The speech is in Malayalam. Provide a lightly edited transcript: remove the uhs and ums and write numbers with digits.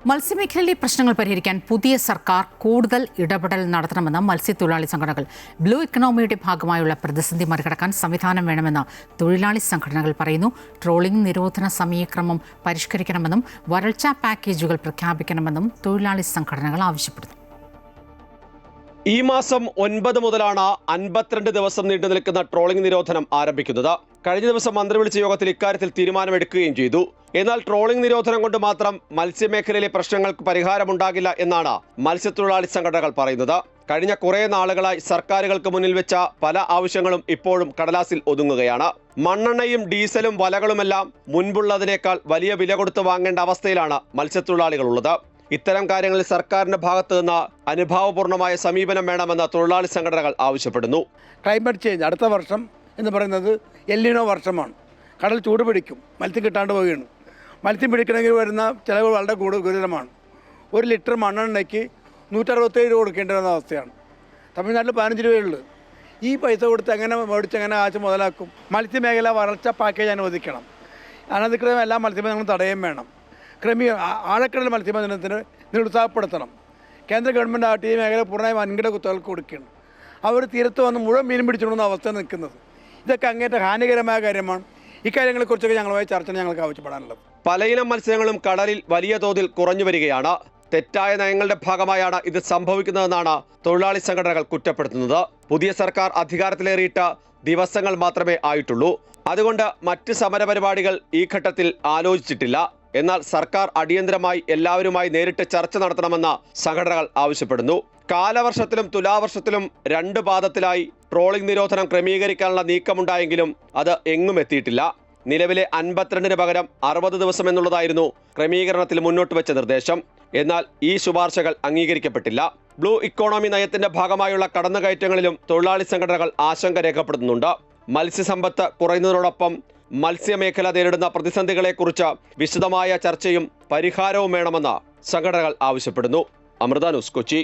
മത്സ്യമേഖലയിലെ പ്രശ്നങ്ങൾ പരിഹരിക്കാൻ പുതിയ സർക്കാർ കൂടുതൽ ഇടപെടൽ നടത്തണമെന്ന് മത്സ്യത്തൊഴിലാളി സംഘടനകൾ. ബ്ലൂ ഇക്കണോമിയുടെ ഭാഗമായുള്ള പ്രതിസന്ധി മറികടക്കാൻ സംവിധാനം വേണമെന്ന് തൊഴിലാളി സംഘടനകൾ പറയുന്നു. ട്രോളിംഗ് നിരോധന സമയക്രമം പരിഷ്കരിക്കണമെന്നും വരൾച്ചാ പാക്കേജുകൾ പ്രഖ്യാപിക്കണമെന്നും തൊഴിലാളി സംഘടനകൾ ആവശ്യപ്പെടുന്നു. ഈ മാസം 9 മുതലാണ് 52 ദിവസം നീണ്ടു നിൽക്കുന്ന ട്രോളിംഗ് നിരോധനം ആരംഭിക്കുന്നത്. കഴിഞ്ഞ ദിവസം മന്ത്രി വിളിച്ച യോഗത്തിൽ ഇക്കാര്യത്തിൽ തീരുമാനമെടുക്കുകയും ചെയ്തു. എന്നാൽ ട്രോളിംഗ് നിരോധനം കൊണ്ട് മാത്രം മത്സ്യമേഖലയിലെ പ്രശ്നങ്ങൾക്ക് പരിഹാരമുണ്ടാകില്ല എന്നാണ് മത്സ്യത്തൊഴിലാളി സംഘടനകൾ പറയുന്നത്. കഴിഞ്ഞ കുറേ നാളുകളായി സർക്കാരുകൾക്ക് മുന്നിൽ വെച്ച പല ആവശ്യങ്ങളും ഇപ്പോഴും കടലാസിൽ ഒതുങ്ങുകയാണ്. മണ്ണെണ്ണയും ഡീസലും വലകളുമെല്ലാം മുൻപുള്ളതിനേക്കാൾ വലിയ വില കൊടുത്ത് വാങ്ങേണ്ട അവസ്ഥയിലാണ് മത്സ്യത്തൊഴിലാളികളുള്ളത്. ഇത്തരം കാര്യങ്ങളിൽ സർക്കാരിന്റെ ഭാഗത്ത് നിന്ന് അനുഭാവപൂർണമായ സമീപനം വേണമെന്ന് തൊഴിലാളി സംഘടനകൾ ആവശ്യപ്പെടുന്നു. ക്ലൈമറ്റ് ചേഞ്ച് അടുത്ത വർഷം എന്ന് പറയുന്നത് എൽനിനോ വർഷമാണ്. കടൽ ചൂട് പിടിക്കും, മത്സ്യം കിട്ടാണ്ട് പോവുകയാണ്. മത്സ്യം പിടിക്കണമെങ്കിൽ വരുന്ന ചിലവ് വളരെ ഗുരുതരമാണ്. 1 ലിറ്റർ മണ്ണെണ്ണയ്ക്ക് 167 രൂപ കൊടുക്കേണ്ടി വരുന്ന അവസ്ഥയാണ്. തമിഴ്നാട്ടിൽ 15 രൂപയുള്ളൂ. ഈ പൈസ കൊടുത്ത് എങ്ങനെ മേടിച്ച് എങ്ങനെ ആഴ്ച മുതലാക്കും? മത്സ്യമേഖല വരൾച്ച പാക്കേജ് അനുവദിക്കണം. അനധികൃതം എല്ലാ മത്സ്യബന്ധനങ്ങളും തടയുകയും വേണം. ആഴക്കടൽ മത്സ്യബന്ധനത്തിന് നിരുത്സാഹപ്പെടുത്തണം. കേന്ദ്ര ഗവൺമെൻറ് ആട്ടി ഈ മേഖല പൂർണ്ണമായും വൻകിട കുത്തകൾക്ക് കൊടുക്കുകയാണ്. അവർ തീരത്ത് വന്ന് മുഴുവൻ മീൻ പിടിച്ചുകൊണ്ടുന്ന അവസ്ഥ നിൽക്കുന്നത്. ഇതൊക്കെ അങ്ങേറ്റ ഹാനികരമായ കാര്യമാണ്. ഇക്കാര്യങ്ങളെക്കുറിച്ചൊക്കെ ഞങ്ങളുമായി ചർച്ച ഞങ്ങൾക്ക് ആവശ്യപ്പെടാനുള്ളത്. പലയിനം മത്സ്യങ്ങളും കടലിൽ വലിയ തോതിൽ കുറഞ്ഞു വരികയാണ്. തെറ്റായ നയങ്ങളുടെ ഭാഗമായാണ് ഇത് സംഭവിക്കുന്നതെന്നാണ് തൊഴിലാളി സംഘടനകൾ കുറ്റപ്പെടുത്തുന്നത്. പുതിയ സർക്കാർ അധികാരത്തിലേറിയിട്ട് ദിവസങ്ങൾ മാത്രമേ ആയിട്ടുള്ളൂ. അതുകൊണ്ട് മറ്റ് സമരപരിപാടികൾ ഈ ഘട്ടത്തിൽ ആലോചിച്ചിട്ടില്ല. എന്നാൽ സർക്കാർ അടിയന്തരമായി എല്ലാവരുമായി നേരിട്ട് ചർച്ച നടത്തണമെന്ന് സംഘടനകൾ ആവശ്യപ്പെടുന്നു. കാലവർഷത്തിലും തുലാവർഷത്തിലും 2 പാദത്തിലായി ട്രോളിംഗ് നിരോധനം ക്രമീകരിക്കാനുള്ള നീക്കമുണ്ടായെങ്കിലും അത് എങ്ങും എത്തിയിട്ടില്ല. നിലവിലെ 52-ന് പകരം 60 ദിവസം എന്നുള്ളതായിരുന്നു ക്രമീകരണത്തിൽ മുന്നോട്ട് വെച്ച നിർദ്ദേശം. എന്നാൽ ഈ ശുപാർശകൾ അംഗീകരിക്കപ്പെട്ടില്ല. ബ്ലൂ ഇക്കോണമി നയത്തിന്റെ ഭാഗമായുള്ള കടന്നുകയറ്റങ്ങളിലും തൊഴിലാളി സംഘടനകൾ ആശങ്ക രേഖപ്പെടുത്തുന്നുണ്ട്. മത്സ്യസമ്പത്ത് കുറയുന്നതിനോടൊപ്പം മത്സ്യമേഖല നേരിടുന്ന പ്രതിസന്ധികളെക്കുറിച്ച് വിശദമായ ചർച്ചയും പരിഹാരവും വേണമെന്ന് സംഘടനകൾ ആവശ്യപ്പെടുന്നു. അമൃത ന്യൂസ്, കൊച്ചി.